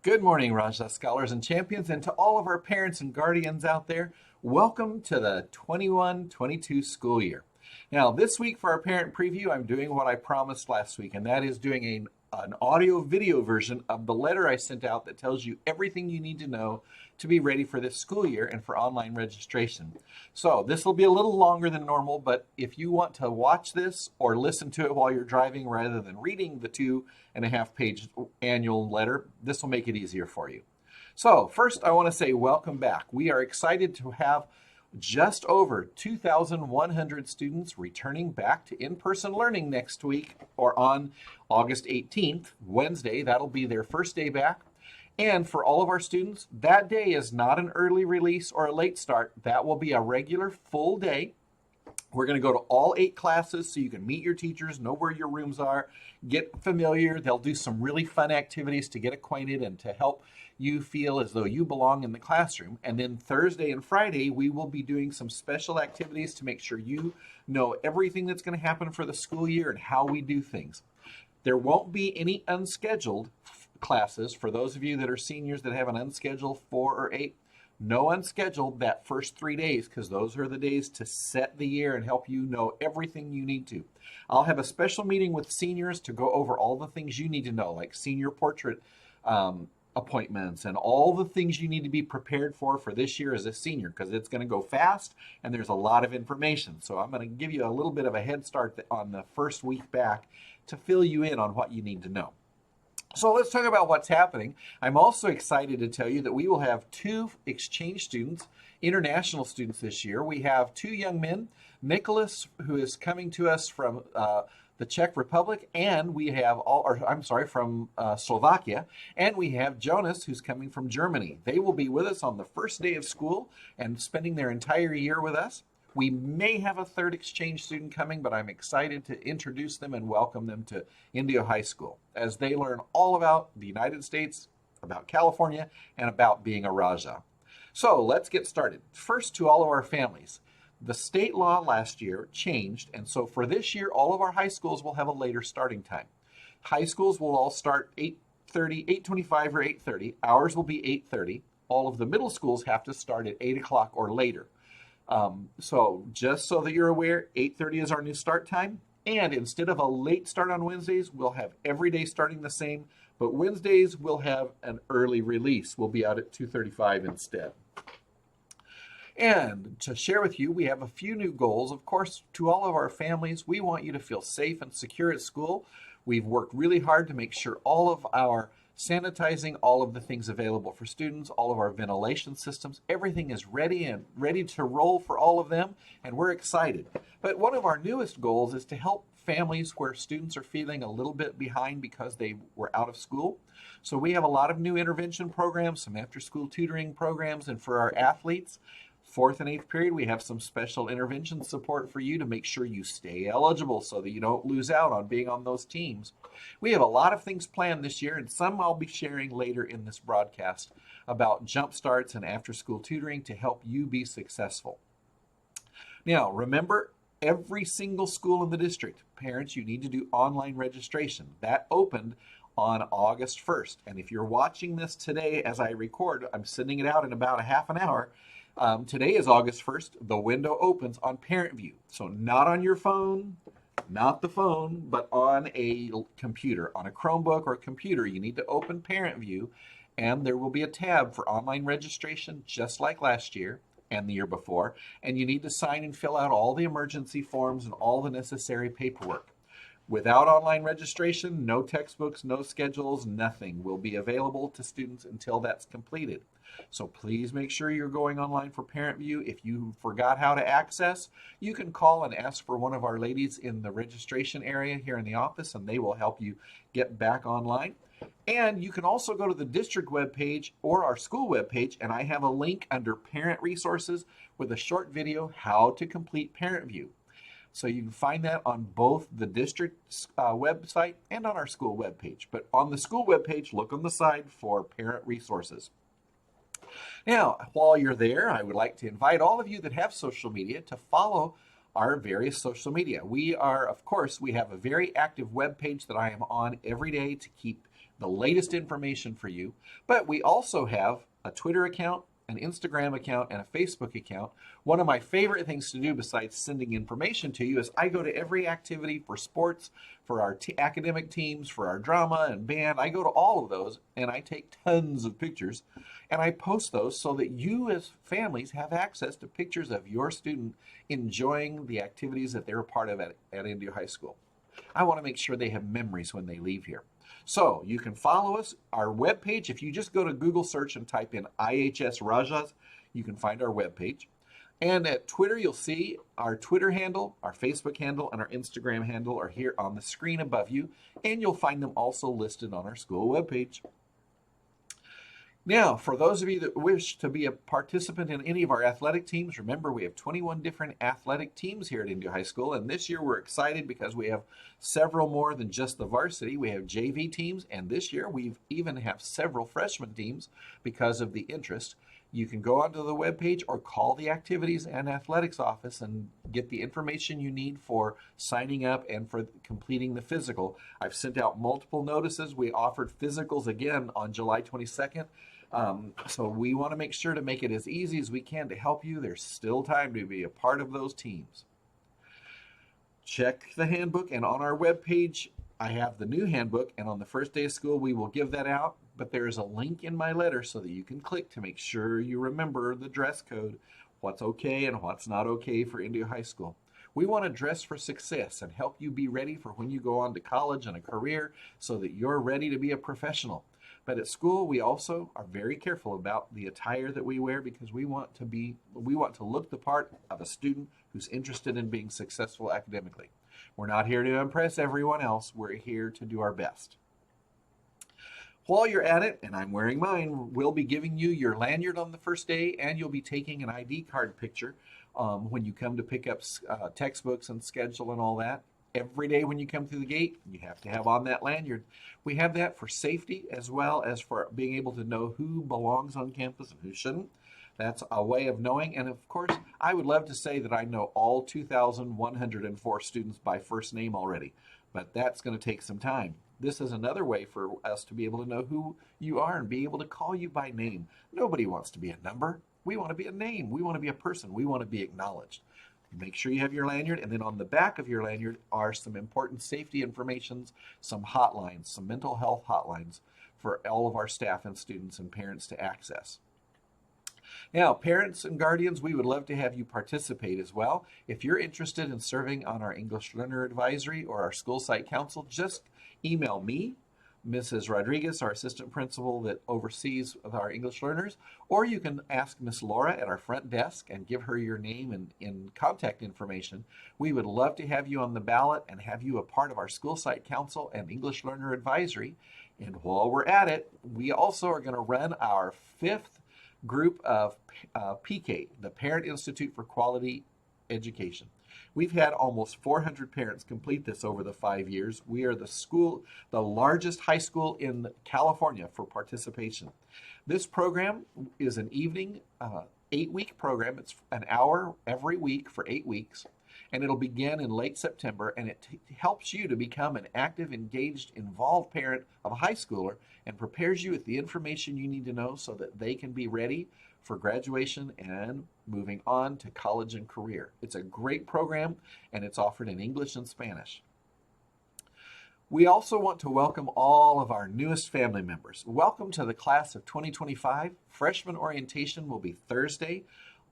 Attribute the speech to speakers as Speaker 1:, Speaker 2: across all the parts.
Speaker 1: Good morning, Raja Scholars and Champions, and to all of our parents and guardians out there. Welcome to the 21-22 school year. Now, this week for our parent preview, I'm doing what I promised last week, and that is doing an audio-video version of the letter I sent out that tells you everything you need to know to be ready for this school year and for online registration. So this will be a little longer than normal, but if you want to watch this or listen to it while you're driving rather than reading the 2.5-page annual letter, this will make it easier for you. So first, I want to say welcome back. We are excited to have just over 2,100 students returning back to in-person learning next week or on August 18th, Wednesday. That'll be their first day back. And for all of our students, that day is not an early release or a late start. That will be a regular full day. We're going to go to all 8 classes so you can meet your teachers, know where your rooms are, get familiar. They'll do some really fun activities to get acquainted and to help you feel as though you belong in the classroom. And then Thursday and Friday, we will be doing some special activities to make sure you know everything that's going to happen for the school year and how we do things. There won't be any unscheduled classes for those of you that are seniors that have an unscheduled 4 or 8. No unscheduled that first 3 days, because those are the days to set the year and help you know everything you need to. I'll have a special meeting with seniors to go over all the things you need to know, like senior portrait appointments and all the things you need to be prepared for this year as a senior, because it's going to go fast and there's a lot of information. So I'm going to give you a little bit of a head start on the first week back to fill you in on what you need to know. So let's talk about what's happening. I'm also excited to tell you that we will have 2 exchange students, international students this year. We have 2 young men, Nicholas, who is coming to us from the Czech Republic, and we have from Slovakia, and we have Jonas, who's coming from Germany. They will be with us on the first day of school and spending their entire year with us. We may have a 3rd exchange student coming, but I'm excited to introduce them and welcome them to Indio High School as they learn all about the United States, about California, and about being a Raja. So let's get started. First, to all of our families. The state law last year changed, and so for this year, all of our high schools will have a later starting time. High schools will all start 8:30, 8:25 or 8:30. Ours will be 8:30. All of the middle schools have to start at 8 o'clock or later. So just so that you're aware, 8:30 is our new start time. And instead of a late start on Wednesdays, we'll have every day starting the same. But Wednesdays, we'll have an early release. We'll be out at 2:35 instead. And to share with you, we have a few new goals. Of course, to all of our families, we want you to feel safe and secure at school. We've worked really hard to make sure all of our sanitizing, all of the things available for students, all of our ventilation systems, everything is ready to roll for all of them, and we're excited. But one of our newest goals is to help families where students are feeling a little bit behind because they were out of school. So we have a lot of new intervention programs, some after-school tutoring programs, and for our athletes, 4th and 8th period, we have some special intervention support for you to make sure you stay eligible so that you don't lose out on being on those teams. We have a lot of things planned this year, and some I'll be sharing later in this broadcast about jump starts and after-school tutoring to help you be successful. Now, remember, every single school in the district, parents, you need to do online registration. That opened on August 1st. And if you're watching this today as I record, I'm sending it out in about a half an hour. Today is August 1st. The window opens on Parent View. So not on your phone, not the phone, but on a computer, on a Chromebook or a computer. You need to open Parent View, and there will be a tab for online registration, just like last year and the year before. And you need to sign and fill out all the emergency forms and all the necessary paperwork. Without online registration, no textbooks, no schedules, nothing will be available to students until that's completed. So please make sure you're going online for Parent View. If you forgot how to access, you can call and ask for one of our ladies in the registration area here in the office, and they will help you get back online. And you can also go to the district webpage or our school webpage, and I have a link under Parent Resources with a short video how to complete Parent View. So you can find that on both the district's website and on our school webpage. But on the school webpage, look on the side for Parent Resources. Now, while you're there, I would like to invite all of you that have social media to follow our various social media. We have a very active web page that I am on every day to keep the latest information for you. But we also have a Twitter account, an Instagram account, and a Facebook account. One of my favorite things to do besides sending information to you is I go to every activity for sports, for our academic teams, for our drama and band. I go to all of those and I take tons of pictures and I post those so that you as families have access to pictures of your student enjoying the activities that they're a part of at Indio High School. I want to make sure they have memories when they leave here. So you can follow us, our webpage. If you just go to Google search and type in IHS Rajas, you can find our webpage. And at Twitter, you'll see our Twitter handle, our Facebook handle, and our Instagram handle are here on the screen above you. And you'll find them also listed on our school webpage. Now, for those of you that wish to be a participant in any of our athletic teams, remember we have 21 different athletic teams here at Indio High School, and this year we're excited because we have several more than just the varsity. We have JV teams, and this year we even have several freshman teams because of the interest. You can go onto the webpage or call the activities and athletics office and get the information you need for signing up and for completing the physical. I've sent out multiple notices. We offered physicals again on July 22nd. So we want to make sure to make it as easy as we can to help you. There's still time to be a part of those teams. Check the handbook, and on our webpage, I have the new handbook, and on the first day of school, we will give that out. But there is a link in my letter so that you can click to make sure you remember the dress code, what's okay and what's not okay for Indio High School. We want to dress for success and help you be ready for when you go on to college and a career so that you're ready to be a professional. But at school, we also are very careful about the attire that we wear because we want to look the part of a student who's interested in being successful academically. We're not here to impress everyone else. We're here to do our best. While you're at it, and I'm wearing mine, we'll be giving you your lanyard on the first day, and you'll be taking an ID card picture when you come to pick up textbooks and schedule and all that. Every day when you come through the gate, you have to have on that lanyard. We have that for safety as well as for being able to know who belongs on campus and who shouldn't. That's a way of knowing. And of course, I would love to say that I know all 2,104 students by first name already, but that's going to take some time. This is another way for us to be able to know who you are and be able to call you by name. Nobody wants to be a number. We want to be a name. We want to be a person. We want to be acknowledged. Make sure you have your lanyard, and then on the back of your lanyard are some important safety informations, some hotlines, some mental health hotlines for all of our staff and students and parents to access. Now, parents and guardians, we would love to have you participate as well. If you're interested in serving on our English Learner Advisory or our School Site Council, just email me, Mrs. Rodriguez, our assistant principal that oversees our English learners, or you can ask Miss Laura at our front desk and give her your name and contact information. We would love to have you on the ballot and have you a part of our School Site Council and English Learner Advisory. And while we're at it, we also are going to run our 5th group of PK, the Parent Institute for Quality Education. We've had almost 400 parents complete this over the 5 years. We are the largest high school in California for participation. This program is an evening, 8-week program. It's an hour every week for 8 weeks, and it'll begin in late September, and it helps you to become an active, engaged, involved parent of a high schooler and prepares you with the information you need to know so that they can be ready for graduation and moving on to college and career. It's a great program, and it's offered in English and Spanish. We also want to welcome all of our newest family members. Welcome to the class of 2025. Freshman orientation will be Thursday,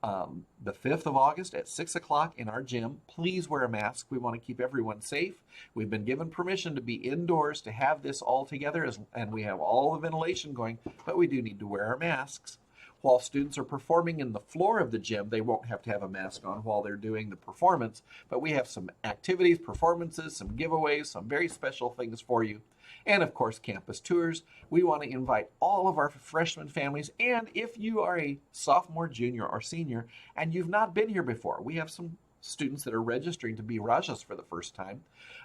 Speaker 1: the 5th of August at 6 o'clock in our gym. Please wear a mask. We want to keep everyone safe. We've been given permission to be indoors to have this all together, and we have all the ventilation going, but we do need to wear our masks. While students are performing in the floor of the gym, they won't have to have a mask on while they're doing the performance, but we have some activities, performances, some giveaways, some very special things for you. And of course, campus tours. We want to invite all of our freshman families, and if you are a sophomore, junior, or senior, and you've not been here before, we have some students that are registering to be Rajas for the first time.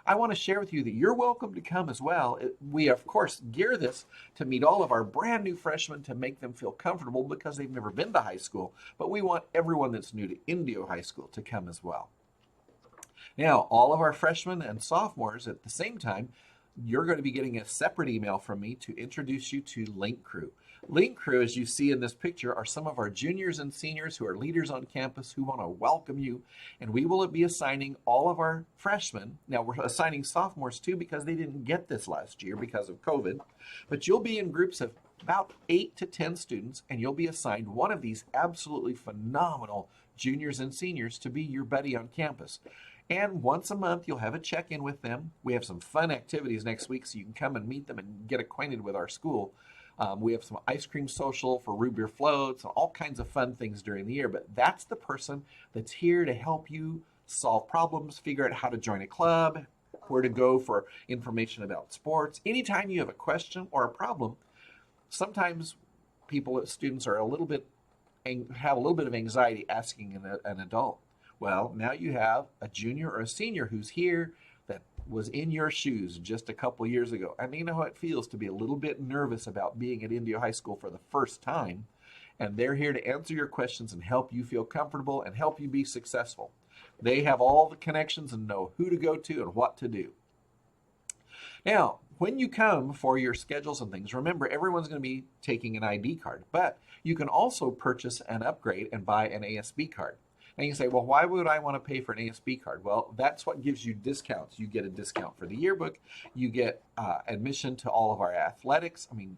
Speaker 1: I want to share with you that you're welcome to come as well. We, of course, gear this to meet all of our brand new freshmen to make them feel comfortable because they've never been to high school. But we want everyone that's new to Indio High School to come as well. Now, all of our freshmen and sophomores at the same time, you're going to be getting a separate email from me to introduce you to Link Crew. Link Crew, as you see in this picture, are some of our juniors and seniors who are leaders on campus who want to welcome you, and we will be assigning all of our freshmen. Now, we're assigning sophomores too because they didn't get this last year because of COVID, but you'll be in groups of about 8 to 10 students, and you'll be assigned one of these absolutely phenomenal juniors and seniors to be your buddy on campus. And once a month, you'll have a check-in with them. We have some fun activities next week, so you can come and meet them and get acquainted with our school. We have some ice cream social for root beer floats and all kinds of fun things during the year. But that's the person that's here to help you solve problems, figure out how to join a club, where to go for information about sports. Anytime you have a question or a problem, sometimes students are have a little bit of anxiety asking an adult. Well, now you have a junior or a senior who's here that was in your shoes just a couple years ago. And you know how it feels to be a little bit nervous about being at Indio High School for the first time. And they're here to answer your questions and help you feel comfortable and help you be successful. They have all the connections and know who to go to and what to do. Now, when you come for your schedules and things, remember everyone's going to be taking an ID card, but you can also purchase an upgrade and buy an ASB card. And you say, well, why would I want to pay for an ASB card? Well, that's what gives you discounts. You get a discount for the yearbook. You get admission to all of our athletics. I mean,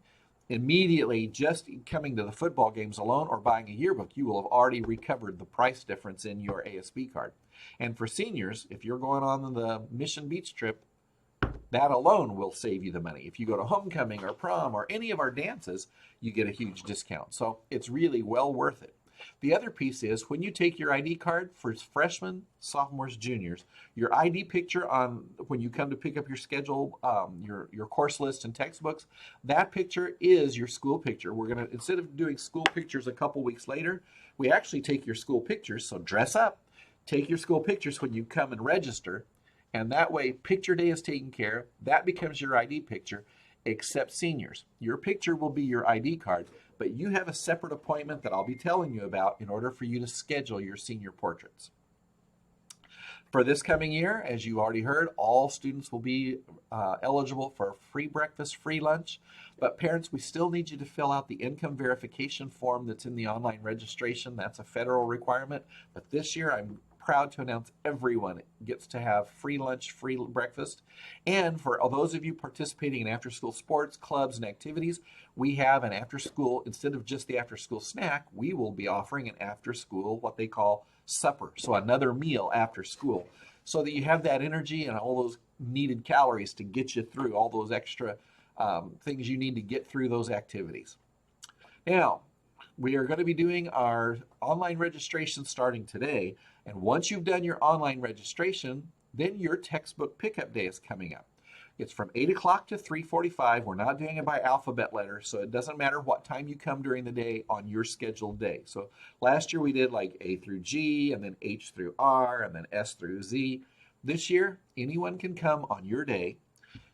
Speaker 1: immediately just coming to the football games alone or buying a yearbook, you will have already recovered the price difference in your ASB card. And for seniors, if you're going on the Mission Beach trip, that alone will save you the money. If you go to homecoming or prom or any of our dances, you get a huge discount. So it's really well worth it. The other piece is when you take your ID card for freshmen, sophomores, juniors, your ID picture on when you come to pick up your schedule, your course list and textbooks, that picture is your school picture. We're going to, instead of doing school pictures a couple weeks later, we actually take your school pictures. So dress up, take your school pictures when you come and register, and that way picture day is taken care of. That becomes your ID picture, except seniors. Your picture will be your ID card, but you have a separate appointment that I'll be telling you about in order for you to schedule your senior portraits. For this coming year, as you already heard, all students will be eligible for free breakfast, free lunch. But parents, we still need you to fill out the income verification form that's in the online registration. That's a federal requirement. But this year, I'm proud to announce everyone gets to have free lunch, free breakfast. And for those of you participating in after-school sports, clubs, and activities, we have an after-school, instead of just the after-school snack, we will be offering an after-school, what they call supper. So another meal after school, so that you have that energy and all those needed calories to get you through all those extra things you need to get through those activities. Now, we are going to be doing our online registration starting today. And once you've done your online registration, then your textbook pickup day is coming up. It's from 8 o'clock to 3:45. We're not doing it by alphabet letter, so it doesn't matter what time you come during the day on your scheduled day. So last year we did like A through G, and then H through R, and then S through Z. This year, anyone can come on your day.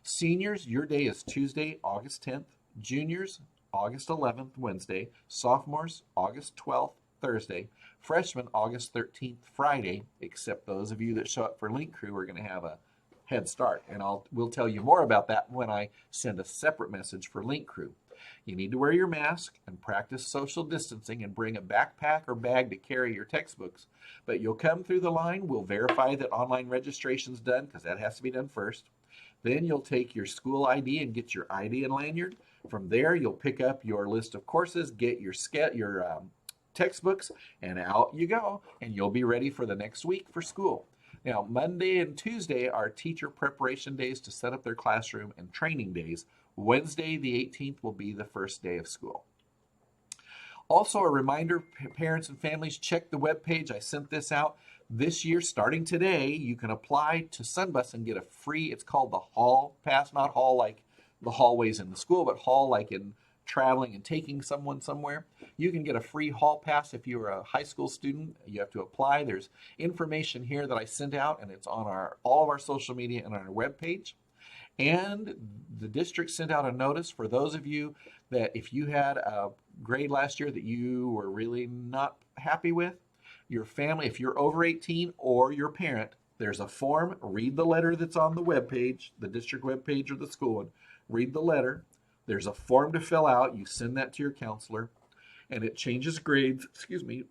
Speaker 1: Seniors, your day is Tuesday, August 10th. Juniors, August 11th, Wednesday. Sophomores, August 12th, Thursday. Freshmen, August 13th, Friday, except those of you that show up for Link Crew are going to have a head start. And we'll tell you more about that when I send a separate message for Link Crew. You need to wear your mask and practice social distancing and bring a backpack or bag to carry your textbooks. But you'll come through the line. We'll verify that online registration's done, because that has to be done first. Then you'll take your school ID and get your ID and lanyard. From there, you'll pick up your list of courses, get your textbooks, and out you go, and you'll be ready for the next week for school. Now, Monday and Tuesday are teacher preparation days to set up their classroom and training days. Wednesday, the 18th, will be the first day of school. Also, a reminder, parents and families, check the webpage. I sent this out. This year, starting today, you can apply to Sunbus and get a free, it's called the Hall Pass, not hall like the hallways in the school, but hall like in traveling and taking someone somewhere. You can get a free hall pass if you're a high school student. You have to apply. There's information here that I sent out, and it's on all of our social media and on our webpage. And the district sent out a notice for those of you that if you had a grade last year that you were really not happy with, your family, if you're over 18 or your parent, There's a form. Read the letter that's on the web page, the district web page or the school one. Read the letter. There's a form to fill out. You send that to your counselor, and it changes grades,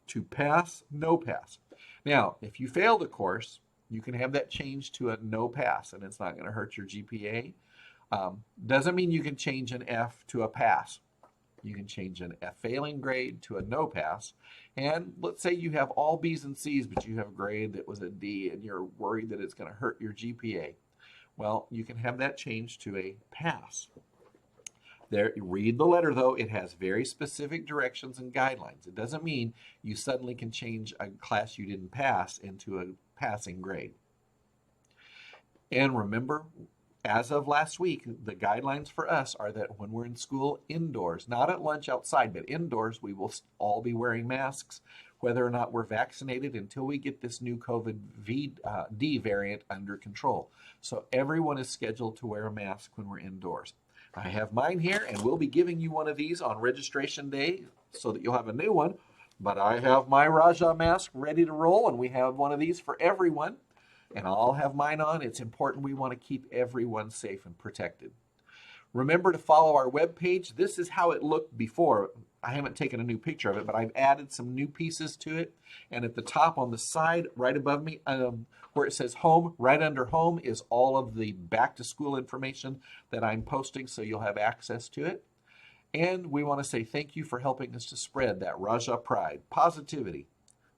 Speaker 1: to pass, no pass. Now, if you fail the course, you can have that changed to a no pass, and it's not going to hurt your GPA. Doesn't mean you can change an F to a pass. You can change an F failing grade to a no pass. And let's say you have all B's and C's, but you have a grade that was a D and you're worried that it's going to hurt your GPA. Well, you can have that changed to a pass. There, read the letter though. It has very specific directions and guidelines. It doesn't mean you suddenly can change a class you didn't pass into a passing grade. And remember, as of last week, the guidelines for us are that when we're in school indoors, not at lunch outside, but indoors, we will all be wearing masks, whether or not we're vaccinated, until we get this new COVID-D variant under control. So everyone is scheduled to wear a mask when we're indoors. I have mine here, and we'll be giving you one of these on registration day so that you'll have a new one. But I have my Raja mask ready to roll, and we have one of these for everyone. And I'll have mine on. It's important. We want to keep everyone safe and protected. Remember to follow our webpage. This is how it looked before. I haven't taken a new picture of it, but I've added some new pieces to it. And at the top on the side, right above me, where it says home, right under home is all of the back to school information that I'm posting, so you'll have access to it. And we want to say thank you for helping us to spread that Raja pride, positivity,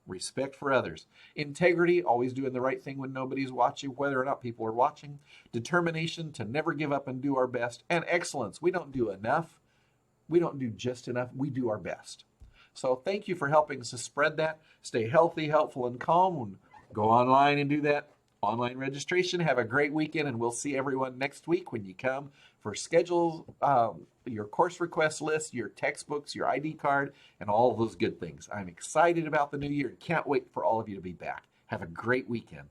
Speaker 1: respect for others, integrity, always doing the right thing when nobody's watching, whether or not people are watching, determination to never give up and do our best, and excellence. We don't do enough. We don't do just enough. We do our best. So thank you for helping us to spread that. Stay healthy, helpful, and calm. And go online and do that online registration. Have a great weekend, and we'll see everyone next week when you come for schedules, your course request list, your textbooks, your ID card, and all of those good things. I'm excited about the new year and can't wait for all of you to be back. Have a great weekend.